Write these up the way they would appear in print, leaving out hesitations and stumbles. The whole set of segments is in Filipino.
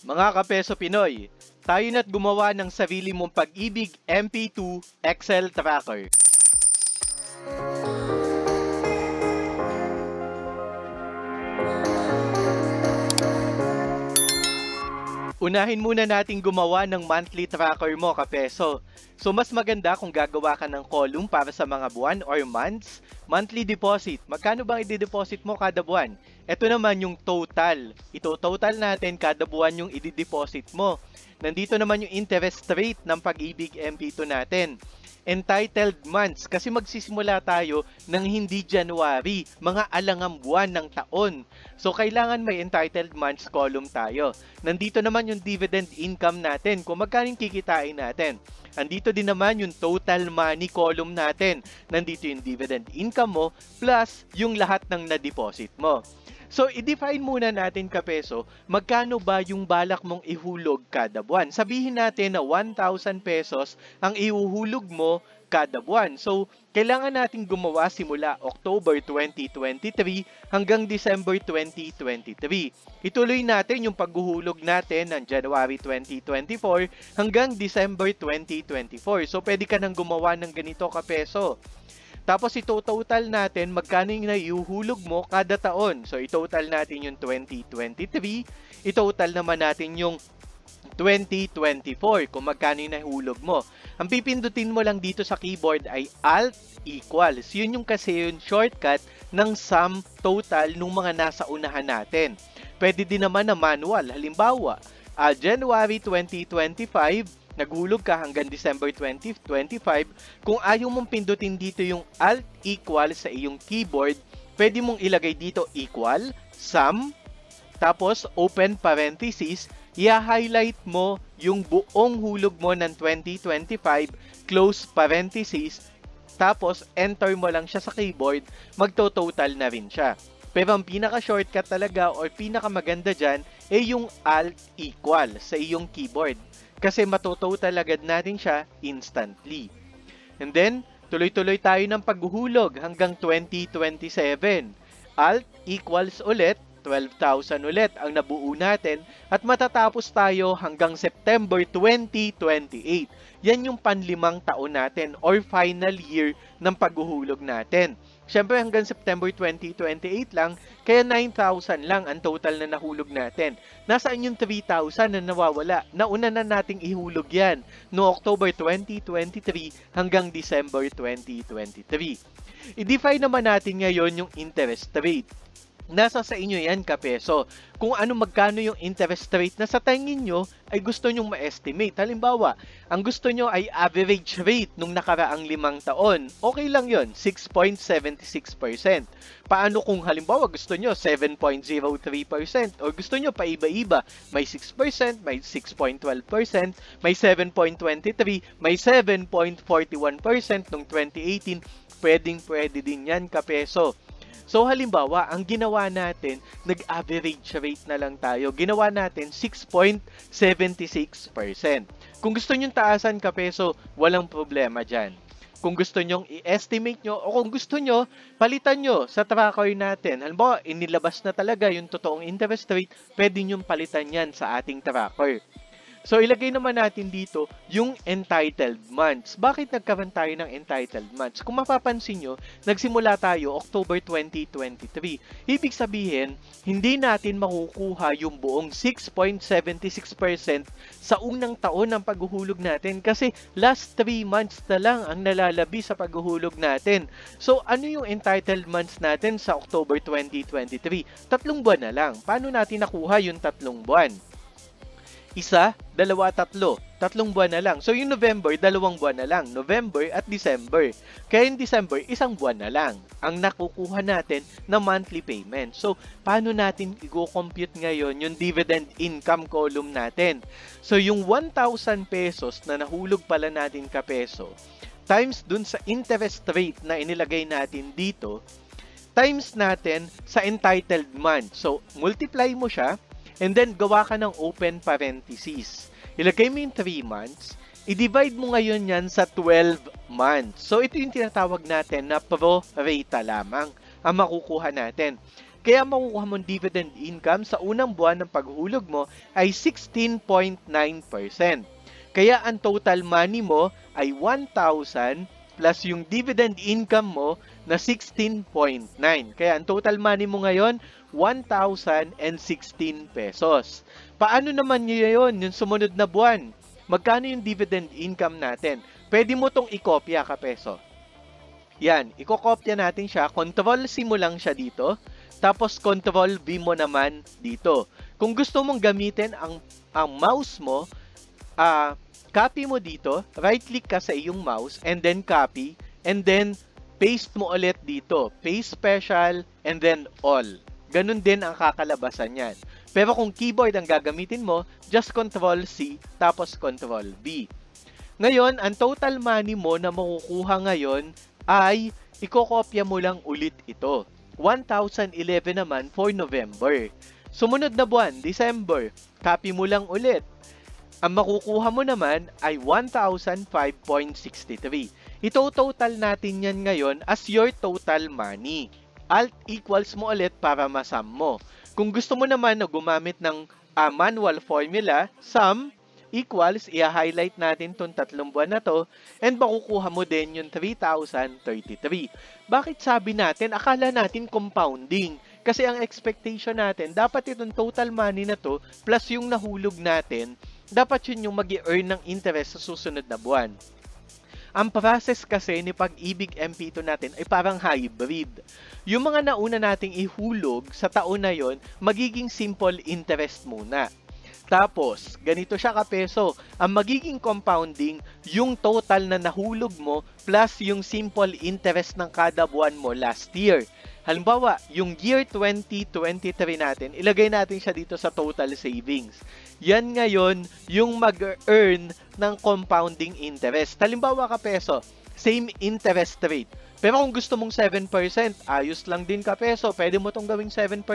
Mga kapeso Pinoy, tayo na't gumawa ng sarili mong Pag-ibig MP2 Excel Tracker. Unahin muna nating gumawa ng monthly tracker mo, kapeso. So mas maganda kung gagawa ka ng column para sa mga buwan or months. Monthly deposit, magkano bang i-deposit mo kada buwan? Ito naman yung total. Ito-total natin kada buwan yung i-deposit mo. Nandito naman yung interest rate ng Pag-ibig MP2 natin. Entitled months, kasi magsisimula tayo ng hindi January, mga alangang buwan ng taon. So, kailangan may entitled months column tayo. Nandito naman yung dividend income natin, kung magkano kikitain natin. Nandito din naman yung total money column natin. Nandito yung dividend income mo, plus yung lahat ng na-deposit mo. So, i-define muna natin, kapeso, magkano ba yung balak mong ihulog kada buwan? Sabihin natin na 1,000 pesos ang ihuhulog mo kada buwan. So, kailangan natin gumawa simula October 2023 hanggang December 2023. Ituloy natin yung paghuhulog natin ng January 2024 hanggang December 2024. So, pwede ka nang gumawa ng ganito, kapeso. Tapos ito-total natin magkano yung naiuhulog mo kada taon. So itotal natin yung 2023, itotal naman natin yung 2024 kung magkano yung nahulog mo. Ang pipindutin mo lang dito sa keyboard ay Alt equals. Yun yung kasi yung shortcut ng sum total ng mga nasa unahan natin. Pwede din naman na manual. Halimbawa, January 2025, naghulog ka hanggang December 2025, kung ayaw mong pindutin dito yung Alt equal sa iyong keyboard, pwede mong ilagay dito equal, sum, tapos open parenthesis, i-highlight mo yung buong hulog mo ng 2025, close parenthesis, tapos enter mo lang siya sa keyboard, magto-total na rin siya. Pero ang pinaka-shortcut talaga or pinaka-maganda dyan ay yung Alt equal sa iyong keyboard. Kasi matototal agad natin siya instantly. And then, tuloy-tuloy tayo ng paghuhulog hanggang 2027. Alt equals ulit, 12,000 ulit ang nabuo natin at matatapos tayo hanggang September 2028. Yan yung panlimang taon natin or final year ng paghuhulog natin. Siyempre hanggang September 2028 lang, kaya 9,000 lang ang total na nahulog natin. Nasaan yung 3,000 na nawawala? Nauna na nating ihulog yan no October 2023 hanggang December 2023. I-define naman natin ngayon yung interest rate. Nasa sa inyo yan, kapeso. Kung magkano yung interest rate na sa tingin nyo ay gusto nyong ma-estimate. Halimbawa, ang gusto nyo ay average rate nung nakaraang 5 taon. Okay lang yon, 6.76%. Paano kung halimbawa gusto nyo 7.03% o gusto nyo paiba-iba? May 6%, may 6.12%, may 7.23%, may 7.41% nung 2018. Pwedeng-pwede din yan, kapeso. So halimbawa, ang ginawa natin, nag-average rate na lang tayo. Ginawa natin 6.76%. Kung gusto nyong taasan, kapeso, walang problema dyan. Kung gusto nyong i-estimate nyo o kung gusto nyo, palitan nyo sa tracker natin. Halimbawa, inilabas na talaga yung totoong interest rate, pwede nyong palitan yan sa ating tracker. So, ilagay naman natin dito yung entitled months. Bakit nagkaroon tayo ng entitled months? Kung mapapansin nyo, nagsimula tayo October 2023. Ibig sabihin, hindi natin makukuha yung buong 6.76% sa unang taon ng paghuhulog natin kasi last 3 months na lang ang nalalabi sa paghuhulog natin. So, ano yung entitled months natin sa October 2023? 3 buwan na lang. Paano natin nakuha yung 3 buwan? 1, 2, 3. 3 buwan na lang. So, yung November, 2 buwan na lang. November at December. Kaya yung December, 1 buwan na lang ang nakukuha natin na monthly payment. So, paano natin i-compute ngayon yung dividend income column natin? So, yung 1,000 pesos na nahulog pala natin, kapeso, times dun sa interest rate na inilagay natin dito, times natin sa entitled month. So, multiply mo siya, and then, gawa ka ng open parenthesis. Ilagay mo yung 3 months. I-divide mo ngayon yan sa 12 months. So, ito yung tinatawag natin na pro rata lamang ang makukuha natin. Kaya makukuha mong dividend income sa unang buwan ng paghulog mo ay 16.9%. Kaya ang total money mo ay 1,000 plus yung dividend income mo na 16.9. Kaya ang total money mo ngayon, 1,016 pesos. Paano naman yun yung sumunod na buwan? Magkano yung dividend income natin? Pwede mo tong ikopya, kapeso. Yan, ikokopya natin siya. Control-C mo lang siya dito. Tapos Control-V mo naman dito. Kung gusto mong gamitin ang mouse mo, copy mo dito. Right-click ka sa iyong mouse and then copy. And then paste mo ulit dito. Paste special and then all. Ganun din ang kakalabasan yan. Pero kung keyboard ang gagamitin mo, just Control-C tapos Control-V. Ngayon, ang total money mo na makukuha ngayon ay ikokopya mo lang ulit ito. 1,011 naman for November. Sumunod na buwan, December, copy mo lang ulit. Ang makukuha mo naman ay 1,005.63. Ito-total natin yan ngayon as your total money. Alt equals mo ulit para masum mo. Kung gusto mo naman na gumamit ng manual formula, sum equals, i-highlight natin itong 3 buwan na to, and makukuha mo din yung 3,033. Bakit sabi natin, akala natin compounding? Kasi ang expectation natin, dapat itong total money na to, plus yung nahulog natin, dapat yun yung mag-i-earn ng interest sa susunod na buwan. Ang process kasi ni Pag-ibig MP2 natin ay parang hybrid. Yung mga nauna nating ihulog sa taon na yon, magiging simple interest muna. Tapos, ganito siya kapeso. Ang magiging compounding, yung total na nahulog mo plus yung simple interest ng kada buwan mo last year. Halimbawa, yung year 2023 natin, ilagay natin siya dito sa total savings. Yan ngayon yung mag-earn ng compounding interest. Halimbawa kapeso, same interest rate. Pero kung gusto mong 7%, ayos lang din kapeso. Pwede mo itong gawing 7%.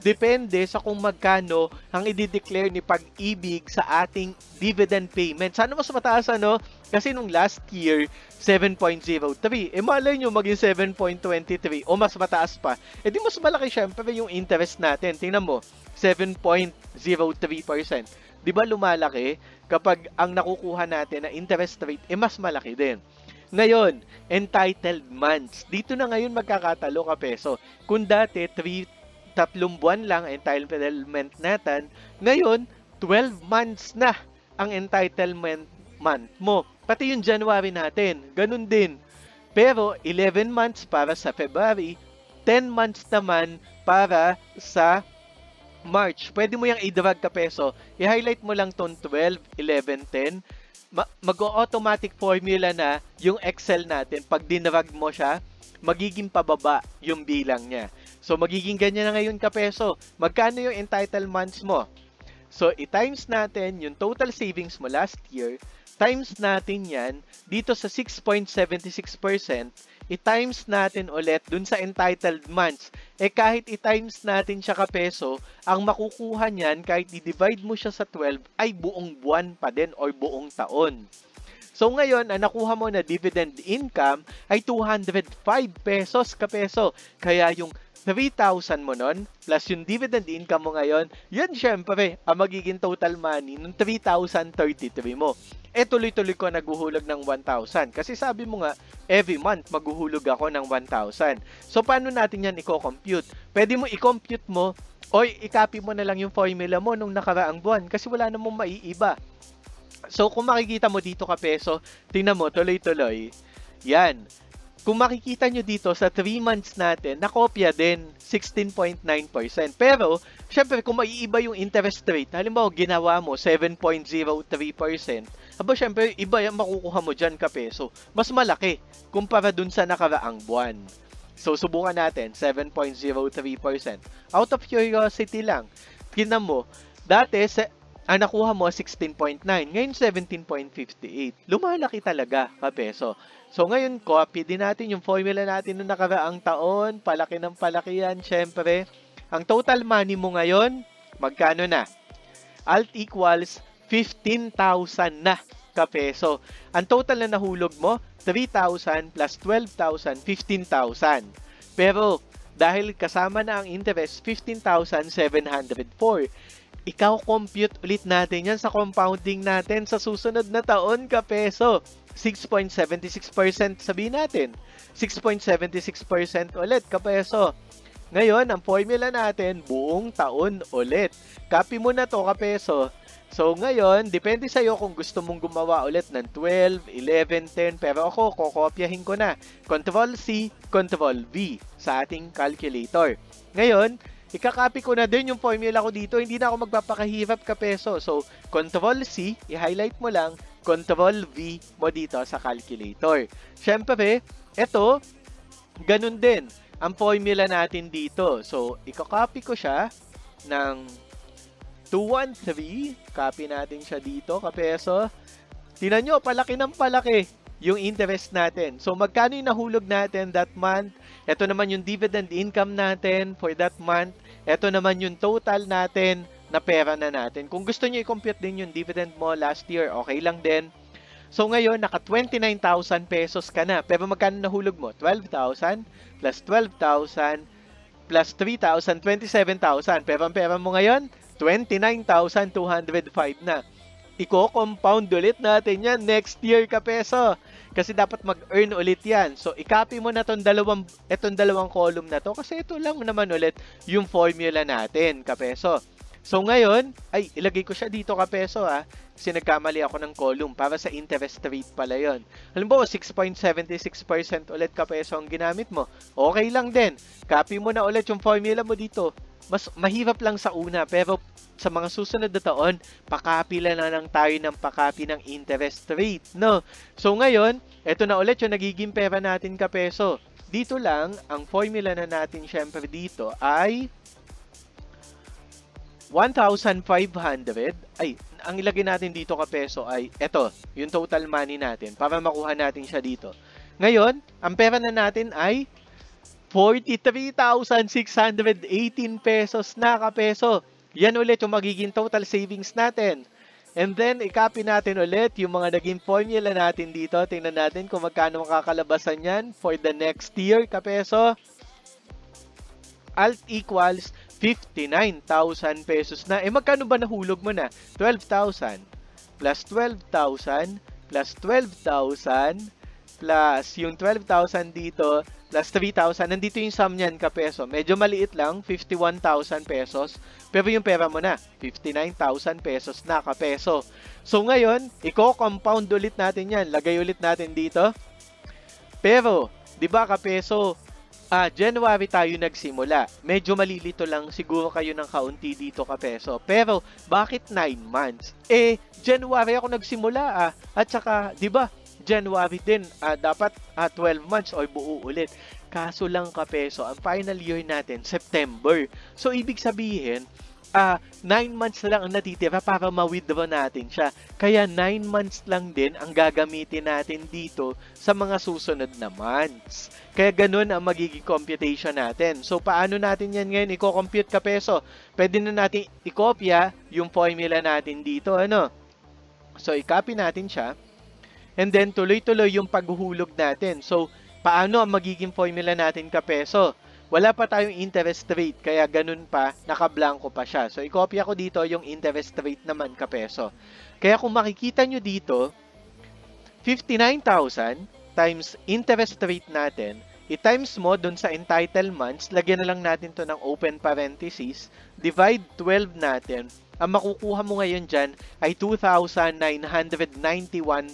Depende sa kung magkano ang i-declare ni Pag-ibig sa ating dividend payment. Sana mas mataas ano? Kasi nung last year, 7.03. Malay nyo maging 7.23 o mas mataas pa. Di mas malaki syempre yung interest natin. Tingnan mo, 7.03%. Di ba lumalaki kapag ang nakukuha natin na interest rate mas malaki din. Ngayon, entitled months. Dito na ngayon magkakatalo kapeso. Kung dati, 3 buwan lang entitlement natin, ngayon, 12 months na ang entitlement month mo. Pati yung January natin, ganun din. Pero, 11 months para sa February, 10 months naman para sa March. Pwede mo yung i-drag kapeso. I-highlight mo lang tong 12, 11, 10. Mag-automatic formula na yung Excel natin. Pag dinrag mo siya, magiging pababa yung bilang niya. So, magiging ganyan na ngayon kapeso. Magkano yung entitlements mo? So, i-times natin yung total savings mo last year, times natin yan dito sa 6.76%, i-times natin ulit dun sa entitled months. Kahit i-times natin siya kapeso, ang makukuha niyan kahit i-divide mo siya sa 12 ay buong buwan pa din or buong taon. So ngayon, ang nakuha mo na dividend income ay 205 pesos kapeso. Kaya yung 3,000 mo nun, plus yung dividend income mo ngayon, yan syempre ang magiging total money ng 3,033 mo. Tuloy-tuloy ko naghuhulog ng 1,000. Kasi sabi mo nga, every month maghuhulog ako ng 1,000. So, paano natin yan i-compute? Pwede mo i-compute mo o i-copy mo na lang yung formula mo nung nakaraang buwan kasi wala namang maiiba. So, kung makikita mo dito kapeso, tingnan mo, tuloy-tuloy. Yan. Kung makikita nyo dito sa 3 months natin, nakopya din 16.9%. Pero, syempre, kung maiiba yung interest rate, halimbawa, ginawa mo 7.03%, aba, syempre, iba yung makukuha mo dyan kapeso. Mas malaki kumpara dun sa nakaraang buwan. So, subukan natin, 7.03%. Out of curiosity lang, tingnan mo, dati, ang nakuha mo 16.9, ngayon 17.58. Lumalaki talaga kapeso. So ngayon, copy din natin yung formula natin noong nakaraang taon. Palaki ng palaki yan, syempre. Ang total money mo ngayon, magkano na? Alt equals 15,000 na kapeso. Ang total na nahulog mo, 3,000 plus 12,000, 15,000. Pero, Dahil kasama na ang interest, 15,704. Ikaw compute ulit natin yan sa compounding natin sa susunod na taon, kapeso. 6.76% sabihin natin. 6.76% ulit, kapeso. Ngayon, ang formula natin, buong taon ulit. Copy mo na to, kapeso. So, ngayon, depende sa'yo kung gusto mong gumawa ulit ng 12, 11, 10. Pero ako, kokopyahin ko na. Ctrl-C, Ctrl-V sa ating calculator. Ngayon, ikakopy ko na din yung formula ko dito. Hindi na ako magpapakahirap, kapeso. So, Ctrl-C, i-highlight mo lang. Ctrl-V mo dito sa calculator. Siyempre, eto, ganun din ang formula natin dito. So, i-copy ko siya ng 213. Copy natin siya dito, kapeso. Tingnan nyo, palaki ng palaki yung interest natin. So, magkano yung nahulog natin that month? Ito naman yung dividend income natin for that month. Ito naman yung total natin na pera na natin. Kung gusto nyo i-compute din yung dividend mo last year, okay lang din. So, ngayon, naka 29,000 pesos ka na. Pero magkano nahulog mo? 12,000 plus 12,000 plus 3,000, 27,000. Pero ang pera mo ngayon, 29,205 na. Iko-compound ulit natin yan next year, kapeso. Kasi dapat mag-earn ulit yan. So, i-copy mo na itong dalawang column na to. Kasi ito lang naman ulit yung formula natin, kapeso. So, ngayon, ay, ilagay ko siya dito, kapeso, ha. Kasi nagkamali ako ng column para sa interest rate pala yun. Halimbawa, 6.76% ulit, kapeso, ang ginamit mo. Okay lang din. Copy mo na ulit yung formula mo dito. Mas mahirap lang sa una, pero sa mga susunod na taon, pakopy na lang tayo ng pakopy ng interest rate, no? So, ngayon, eto na ulit yung nagiging pera natin, kapeso. Dito lang, ang formula na natin, syempre dito, ay 1,500, ay, ang ilagay natin dito, kapeso, ay, eto, yung total money natin, para makuha natin siya dito. Ngayon, ang pera na natin ay 43,618 pesos na, kapeso. Yan ulit yung magiging total savings natin. And then, i-copy natin ulit yung mga naging formula natin dito. Tingnan natin kung magkano makakalabasan yan for the next year, kapeso. Alt equals 59,000 pesos na. Eh, magkano ba nahulog mo na? 12,000 plus 12,000 plus 12,000 plus yung 12,000 dito plus 3,000. Nandito yung sum niyan, kapeso. Medyo maliit lang, 51,000 pesos. Pero yung pera mo na, 59,000 pesos na, kapeso. So, ngayon, i-compound ulit natin yan. Lagay ulit natin dito. Pero, di ba, kapeso, January tayo nagsimula. Medyo malilito lang siguro kayo ng kaunti dito, kapeso. Pero, bakit 9 months? Eh, January ako nagsimula, At saka, di ba, January din, dapat 12 months or buo ulit. Kaso lang, kapeso, ang final year natin, September. So, ibig sabihin, 9 months lang ang natitira para ma-withdraw natin siya. Kaya 9 months lang din ang gagamitin natin dito sa mga susunod na months. Kaya ganun ang magiging computation natin. So, paano natin yan ngayon i-compute, kapeso? Pwede na natin i-kopya yung formula natin dito, ano? So, i-copy natin siya. And then, tuloy-tuloy yung paghuhulog natin. So, paano ang magiging formula natin, kapeso? Wala pa tayong interest rate, kaya ganun pa, nakablanko pa siya. So, i-copy ko dito yung interest rate naman, kapeso. Kaya kung makikita nyo dito, 59,000 times interest rate natin, i-times mo dun sa entitlements, lagyan na lang natin to ng open parenthesis, divide 12 natin, ang makukuha mo ngayon dyan ay 2,991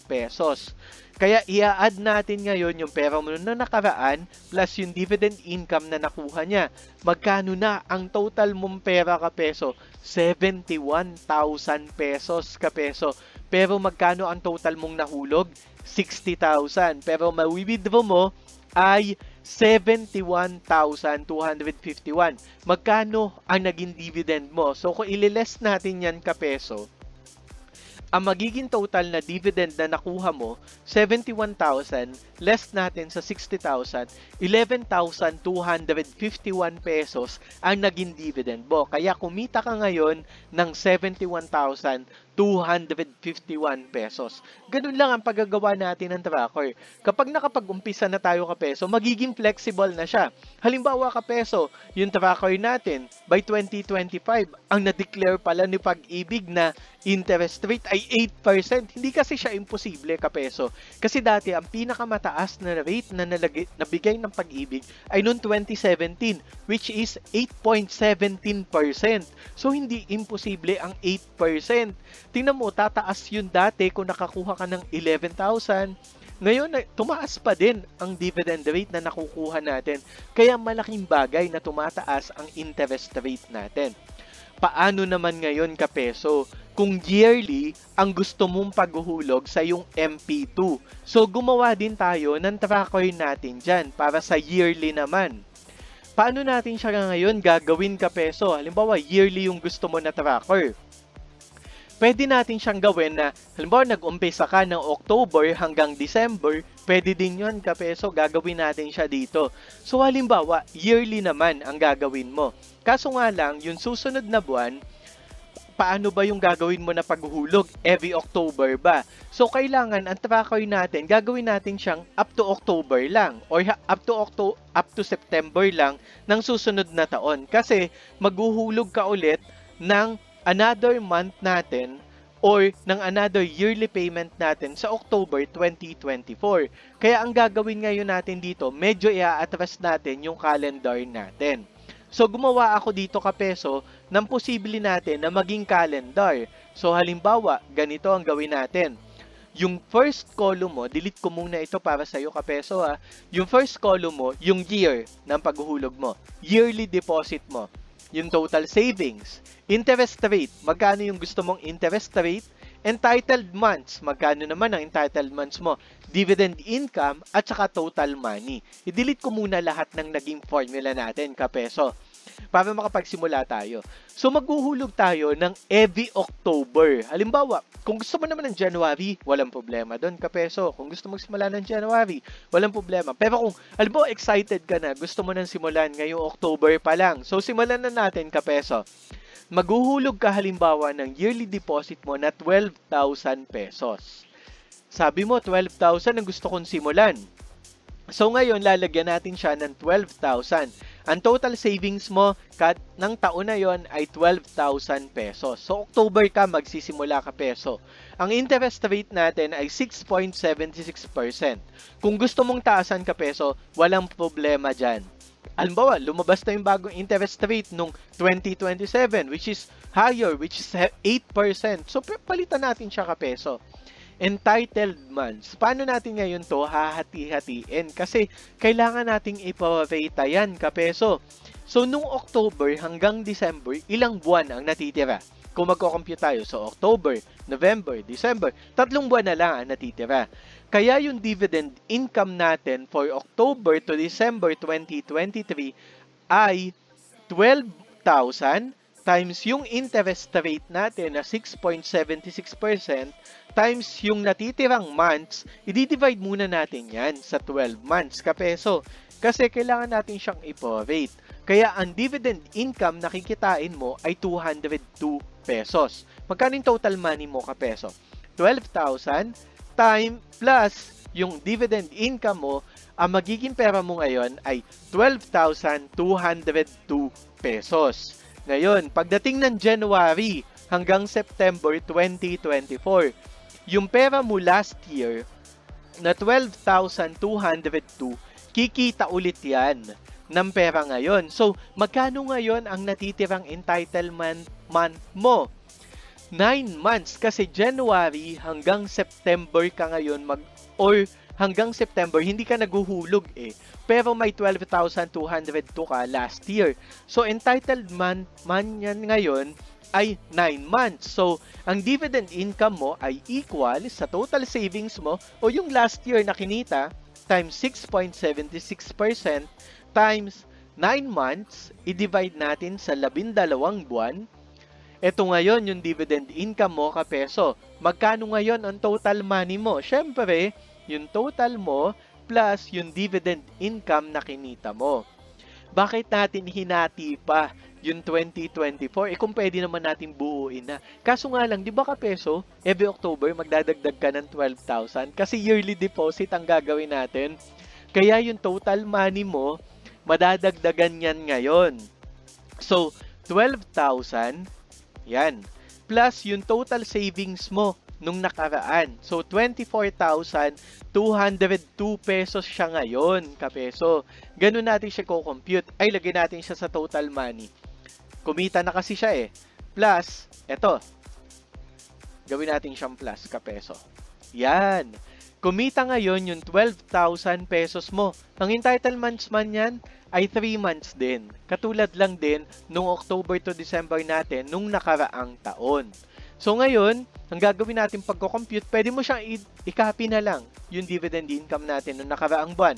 pesos. Kaya i-add natin ngayon yung pera mo na nakaraan plus yung dividend income na nakuha niya. Magkano na ang total mong pera, kapeso? 71,000 pesos, kapeso. Pero magkano ang total mong nahulog? 60,000. Pero ma-withdraw mo ay 71,251. Magkano ang naging dividend mo? So, kung ililess natin yan, kapeso, ang magiging total na dividend na nakuha mo, 71,000, less natin sa 60,000, 11,251 pesos ang naging dividend mo. Kaya kumita ka ngayon ng 71,251 251 pesos. Ganun lang ang paggagawa natin ng tracker. Kapag nakapag-umpisa na tayo kapeso, magiging flexible na siya. Halimbawa kapeso, yung tracker natin by 2025, ang na-declare pala ni Pag-ibig na interest rate ay 8%. Hindi kasi siya imposible kapeso. Kasi dati ang pinakamataas na rate na nabigay ng Pag-ibig ay noong 2017, which is 8.17%. So hindi imposible ang 8%. Tingnan mo, tataas yun dati kung nakakuha ka ng 11,000. Ngayon, tumaas pa din ang dividend rate na nakukuha natin. Kaya malaking bagay na tumataas ang interest rate natin. Paano naman ngayon kapeso kung yearly ang gusto mong paghuhulog sa yung MP2? So, gumawa din tayo ng tracker natin dyan para sa yearly naman. Paano natin siya ngayon gagawin kapeso? Halimbawa, yearly yung gusto mo na tracker. Pwede natin siyang gawin na, halimbawa, nag-umpisa ka ng October hanggang December, pwede din yun kapeso, gagawin natin siya dito. So, halimbawa, yearly naman ang gagawin mo. Kaso nga lang, yung susunod na buwan, paano ba yung gagawin mo na paghuhulog? Every October ba? So, kailangan ang tracker natin, gagawin natin siyang up to October lang or up to September lang ng susunod na taon. Kasi, maghuhulog ka ulit ng another month natin or ng another yearly payment natin sa October 2024. Kaya ang gagawin ngayon natin dito, medyo i-atras natin yung calendar natin. So, gumawa ako dito kapeso ng posible natin na maging calendar. So, halimbawa, ganito ang gawin natin. Yung first column mo, delete ko muna ito para sa iyo kapeso ha. Yung first column mo, yung year ng paghuhulog mo. Yearly deposit mo. Yung total savings. Interest rate, magkano yung gusto mong interest rate? Entitled months, magkano naman ang entitled months mo? Dividend income at saka total money. I-delete ko muna lahat ng naging formula natin, kapeso, para makapagsimula tayo. So, maghuhulog tayo ng every October. Halimbawa, kung gusto mo naman ng January, walang problema doon, kapeso. Kung gusto mo simula ng January, walang problema. Pero kung, halimbawa, excited ka na, gusto mo nang simulan ngayong October pa lang. So, simulan na natin, kapeso. Maghuhulog ka halimbawa ng yearly deposit mo na 12,000 pesos. Sabi mo, 12,000 ang gusto kong simulan. So, ngayon, lalagyan natin siya ng 12,000. Ang total savings mo ng taon na yon ay 12,000 pesos. So, October ka, magsisimula ka peso. Ang interest rate natin ay 6.76%. Kung gusto mong taasan ka peso, walang problema dyan. Halimbawa, lumabas na yung bagong interest rate nung 2027, which is higher, which is 8%. So, palitan natin siya kapeso. Entitled months. Paano natin ngayon to hahati-hatiin? Kasi kailangan nating ipa-rate yan kapeso. So, nung October hanggang December, ilang buwan ang natitira? Kung magko-compute tayo, so October, November, December, 3 buwan na lang ang natitira. Kaya yung dividend income natin for October to December 2023 ay 12,000 times yung interest rate natin na 6.76% times yung natitirang months, i-divide muna natin yan sa 12 months kapeso. Kasi kailangan natin siyang ipo-rate. Kaya ang dividend income na kikitain mo ay 202 pesos. Magkano yung total money mo kapeso? 12,000 time plus yung dividend income mo, ang magiging pera mo ngayon ay 12,202 pesos. Ngayon, pagdating ng January hanggang September 2024, yung pera mo last year na 12,202, kikita ulit yan ng pera ngayon. So, magkano ngayon ang natitirang entitlement month mo? 9 months kasi January hanggang September ka ngayon or hanggang September hindi ka naguhulog eh. Pero may 12,202 ka last year. So entitled man yan ngayon ay 9 months. So ang dividend income mo ay equal sa total savings mo o yung last year na kinita times 6.76% times 9 months, i-divide natin sa 12 buwan. Ito ngayon yung dividend income mo kapeso. Magkano ngayon ang total money mo? Syempre, yung total mo plus yung dividend income na kinita mo. Bakit natin hinati pa yung 2024, kung pwede naman natin buuin na. Kaso nga lang, di ba kapeso, every October, magdadagdag ka ng 12,000 kasi yearly deposit ang gagawin natin. Kaya yung total money mo, madadagdagan yan ngayon. So, 12,000, yan. Plus yung total savings mo nung nakaraan. So, 24,202 pesos siya ngayon, kapeso. Ganun natin siya ko-compute. Ay, lagay natin siya sa total money. Kumita na kasi siya eh. Plus, eto. Gawin natin siyang plus, kapeso. Yan. Kumita ngayon yung 12,000 pesos mo. Ang entitlements man yan ay 3 months din. Katulad lang din nung October to December natin nung nakaraang taon. So ngayon, ang gagawin natin pagko-compute, pwede mo siyang i-copy na lang yung dividend income natin nung nakaraang buwan.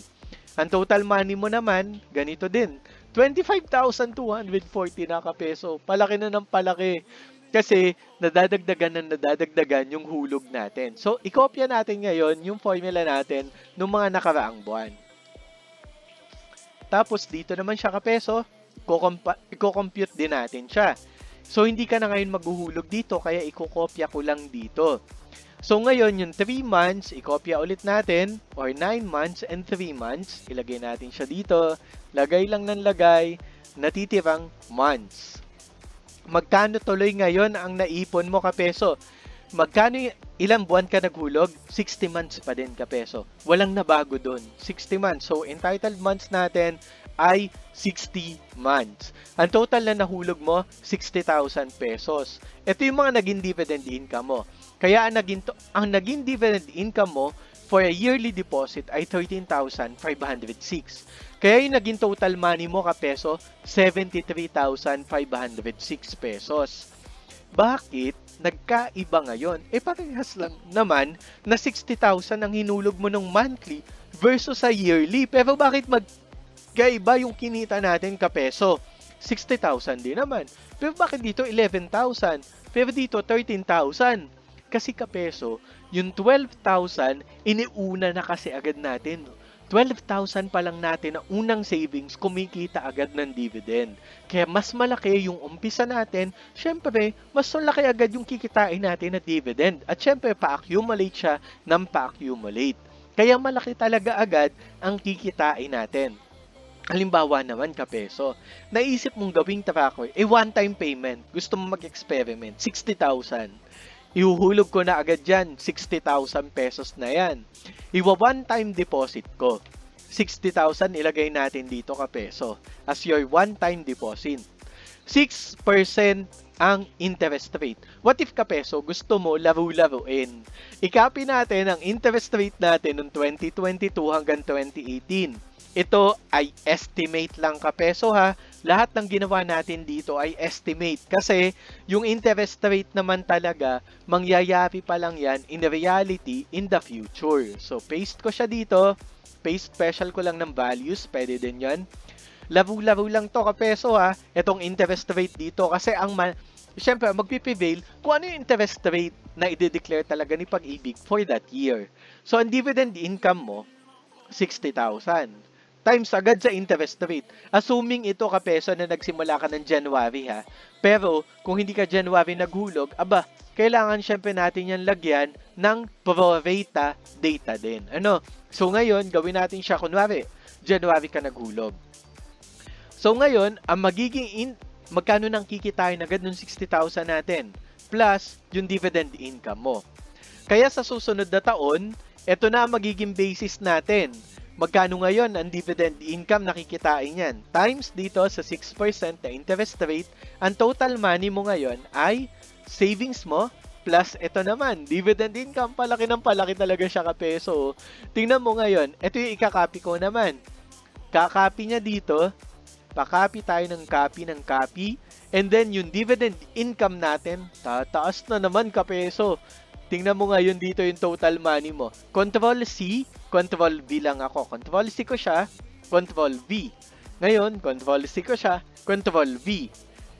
Ang total money mo naman, ganito din. 25,240 na kapeso. Palaki na ng palaki. Kasi nadadagdagan yung hulog natin. So, ikopya natin ngayon yung formula natin nung mga nakaraang buwan. Tapos, dito naman siya kapeso, i-compute din natin siya. So, hindi ka na ngayon maghuhulog dito, kaya ikokopya ko lang dito. So, ngayon, yung 3 months, ikopya ulit natin, or 9 months and 3 months, ilagay natin siya dito, lagay lang ng lagay, natitirang months. Magkano tuloy ngayon ang naipon mo kapeso? Magkano ilang buwan ka naghulog? 60 months pa din kapeso. Walang nabago doon. 60 months. So, entitled months natin ay 60 months. Ang total na nahulog mo, 60,000 pesos. Ito yung mga naging dividend income mo. Kaya ang naging dividend income mo for a yearly deposit ay 13,506. Kaya yung naging total money mo kapeso, 73,506 pesos. Bakit nagkaiba ngayon? Parehas lang naman na 60,000 ang hinulog mo ng monthly versus sa yearly. Pero bakit magkaiba yung kinita natin kapeso? 60,000 din naman. Pero bakit dito 11,000? Pero dito 13,000. Kasi kapeso, yung 12,000, iniuna na kasi agad natin. 12,000 pa lang natin na unang savings, kumikita agad ng dividend. Kaya mas malaki yung umpisa natin, syempre, mas malaki agad yung kikitain natin na dividend. At syempre, pa-accumulate siya ng pa-accumulate. Kaya malaki talaga agad ang kikitain natin. Halimbawa naman, kapeso, naisip mong gawing tracker, one-time payment, gusto mo mag-experiment, 60,000. Ihuhulog ko na agad yan, 60,000 pesos na yan. One-time deposit ko. 60,000 ilagay natin dito kapeso as your one-time deposit. 6% ang interest rate. What if kapeso gusto mo laro-laruin? I-copy natin ang interest rate natin noong 2022 hanggang 2018. Ito ay estimate lang kapeso ha. Lahat ng ginawa natin dito ay estimate kasi yung interest rate naman talaga mangyayari pa lang yan in reality in the future. So paste ko siya dito, paste special ko lang ng values, pwede din yan. Laro-laro lang to kapeso ha, itong interest rate dito kasi syempre magpiprevail kung ano yung interest rate na i-declare talaga ni Pag-ibig for that year. So ang dividend income mo, 60,000. Times agad sa interest rate. Assuming ito kapeso na nagsimula ka ng January ha. Pero kung hindi ka January naghulog, kailangan syempre natin yan lagyan ng pro-rata data din. So ngayon, gawin natin siya kunwari, January ka naghulog. So ngayon, ang magkano nang kikitain agad ng 60,000 natin plus yung dividend income mo. Kaya sa susunod na taon, ito na ang magiging basis natin. Magkano ngayon ang dividend income na kikitain yan? Times dito sa 6% na interest rate, ang total money mo ngayon ay savings mo plus ito naman, dividend income, palaki ng palaki talaga siya kapeso. Tingnan mo ngayon, ito yung ikakopy ko naman. Kakopy niya dito, pakopy tayo ng copy, and then yung dividend income natin, tataas na naman kapeso. Tingnan mo ngayon dito yung total money mo. Control C, Control V lang ako. Control C ko siya, Control V. Ngayon, Control C ko siya, Control V.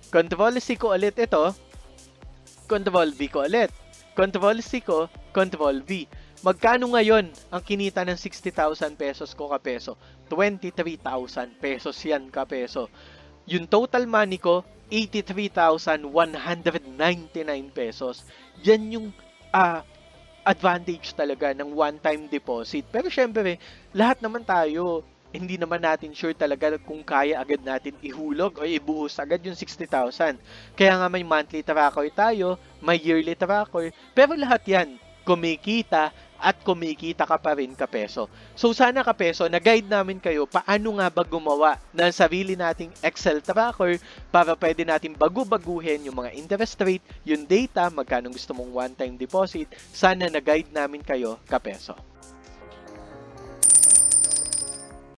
Control C ko ulit ito, Control V ko ulit. Control C ko, Control V. Magkano ngayon ang kinita ng 60,000 pesos ko kapeso? 23,000 pesos yan kapeso. Yung total money ko, 83,199 pesos. Yan yung advantage talaga ng one-time deposit. Pero syempre, lahat naman tayo, hindi naman natin sure talaga kung kaya agad natin ihulog o ibuhos agad yung 60,000. Kaya nga may monthly tracker tayo, may yearly tracker, pero lahat yan kumikita at kumikita ka pa rin kapeso. So sana kapeso, na-guide namin kayo paano nga ba gumawa ng sarili nating Excel tracker para pwede natin bagu-baguhin yung mga interest rate, yung data, magkano gusto mong one-time deposit. Sana na-guide namin kayo kapeso.